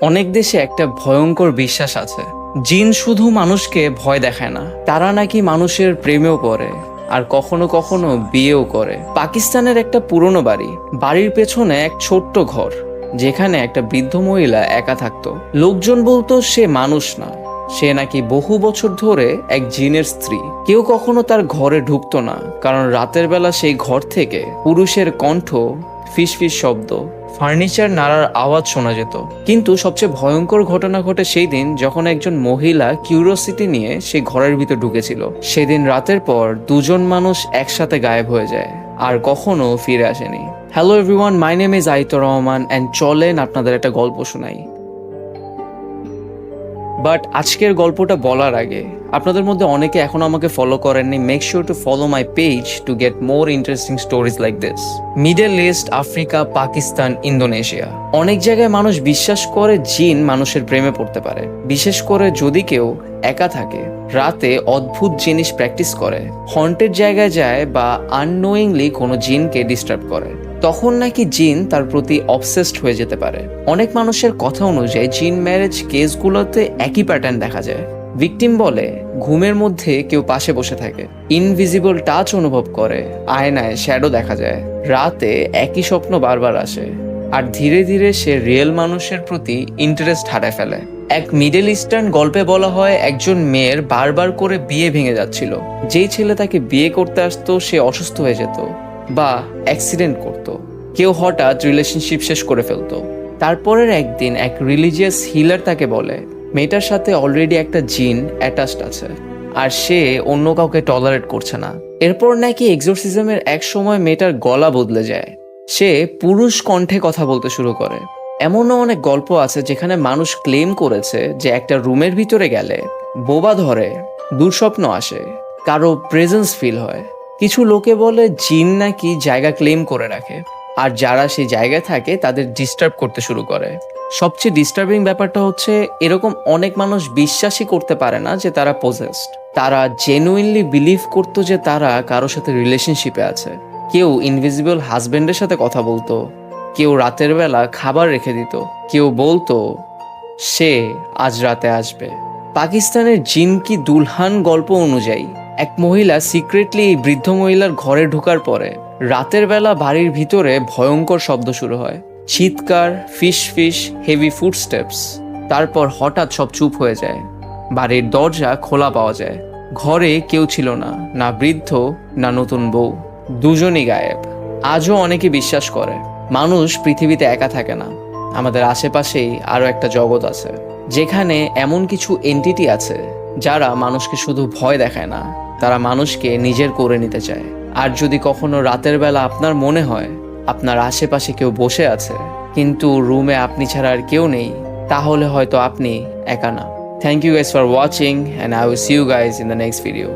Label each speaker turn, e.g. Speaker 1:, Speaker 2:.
Speaker 1: অনেক দেশে একটা ভয়ঙ্কর বিশ্বাস আছে, জিন শুধু মানুষকে ভয় দেখায় না, তারা নাকি মানুষের প্রেমেও পড়ে আর কখনো কখনো বিয়েও করে। পাকিস্তানের একটা পুরনো বাড়ির পেছনে এক ছোট্ট ঘর, যেখানে একটা বৃদ্ধ মহিলা একা থাকতো। লোকজন বলতো সে মানুষ না, সে নাকি বহু বছর ধরে এক জিনের স্ত্রী। কেউ কখনো তার ঘরে ঢুকতো না, কারণ রাতের বেলা সেই ঘর থেকে পুরুষের কণ্ঠ, ফিসফিস শব্দ, ফার্নিচার নাড়ার আওয়াজ শোনা যেত। কিন্তু সবচেয়ে ভয়ঙ্কর ঘটনা ঘটে সেই দিন যখন একজন মহিলা কিউরিওসিটি নিয়ে সেই ঘরের ভিতর ঢুকেছিল। সেদিন রাতের পর দুজন মানুষ একসাথে গায়েব হয়ে যায় আর কখনো ফিরে আসেনি। Hello everyone, my name is Aitur Rahman and চলেন আপনাদের একটা গল্প শোনাই। বাট আজকের গল্পটা বলার আগে আপনাদের মধ্যে অনেকে এখনো আমাকে ফলো করেননি। Make sure to follow my page to get more interesting stories like this. Middle east, Africa, Pakistan, Indonesia, অনেক জায়গায় মানুষ বিশ্বাস করে জিন মানুষের প্রেমে পড়তে পারে, বিশেষ করে যদি কেউ একা থাকে, রাতে অদ্ভুত জিনিস প্র্যাকটিস করে, হন্টেড জায়গায় যায় বা আননোয়িংলি কোনো জিনকে ডিস্টার্ব করে। তখন নাকি জিন তার প্রতি অবসেসড হয়ে যেতে পারে। অনেক মানুষের কথা অনুযায়ী জিন ম্যারেজ কেসগুলোতে একই প্যাটার্ন দেখা যায়। ভিকটিম বলে ঘুমের মধ্যে কেউ পাশে বসে থাকে, ইনভিজিবল টাচ অনুভব করে, আয়নায় শ্যাডো দেখা যায়, রাতে একই স্বপ্ন বারবার আসে, আর ধীরে ধীরে সে রিয়েল মানুষের প্রতি ইন্টারেস্ট হারায় ফেলে। এক মিডল ইস্টার্ন গল্পে বলা হয় একজন মেয়ের বারবার করে বিয়ে ভেঙে যাচ্ছিল। যেই ছেলে তাকে বিয়ে করতে আসতো সে অসুস্থ হয়ে যেত বা অ্যাক্সিডেন্ট করতো। কেউ হঠাৎ রিলেশনশিপ শেষ করে ফেলতো। তারপরের একদিন এক রিলিজিয়াস হিলার তাকে বলে মেয়েটার সাথে অলরেডি একটা জিন অ্যাটাচড আছে আর সে অন্য কাউকে টলারেট করছে না। এরপর নাকি এক্সোরসিজমের এক সময় মেয়েটার গলা বদলে যায়, সে পুরুষ কণ্ঠে কথা বলতে শুরু করে। এমনও অনেক গল্প আছে যেখানে মানুষ ক্লেম করেছে যে একটা রুমের ভিতরে গেলে বোবা ধরে, দুঃস্বপ্ন আসে, কারো প্রেজেন্স ফিল হয়। কিছু লোকে বলে জিন নাকি জায়গা ক্লেম করে রাখে, আর যারা সেই জায়গায় থাকে তাদের ডিস্টার্ব করতে শুরু করে। সবচেয়ে ডিস্টার্বিং ব্যাপারটা হচ্ছে এরকম অনেক মানুষ বিশ্বাসই করতে পারে না যে তারা পজেসড। তারা জেনুইনলি বিলিভ করতো যে তারা কারোর সাথে রিলেশনশিপে আছে। কেউ ইনভিজিবল হাজবেন্ডের সাথে কথা বলতো, কেউ রাতের বেলা খাবার রেখে দিত, কেউ বলতো সে আজ রাতে আসবে। পাকিস্তানের জিন কি দুলহান গল্প অনুযায়ী এক মহিলা সিক্রেটলি এই বৃদ্ধ মহিলার ঘরে ঢোকার পরে রাতের বেলা বাড়ির ভিতরে ভয়ঙ্কর শব্দ শুরু হয়, চিৎকার, ফিস ফিস, হেভি ফুটস্টেপস। তারপর হঠাৎ সব চুপ হয়ে যায়, বাড়ির দরজা খোলা পাওয়া যায়। ঘরে কেউ ছিল না, না বৃদ্ধ না নতুন বউ, দুজনই গায়েব। আজও অনেকে বিশ্বাস করে মানুষ পৃথিবীতে একা থাকে না, আমাদের আশেপাশেই আরও একটা জগৎ আছে, যেখানে এমন কিছু এন্টিটি আছে যারা মানুষকে শুধু ভয় দেখায় না, তারা মানুষকে নিজের করে নিতে চায়। আর যদি কখনো রাতের বেলা আপনার মনে হয় আপনার আশেপাশে কেউ বসে আছে কিন্তু রুমে আপনি ছাড়া আর কেউ নেই, তাহলে হয়তো আপনি একা না। Thank you guys for watching and I will see you guys in the next video.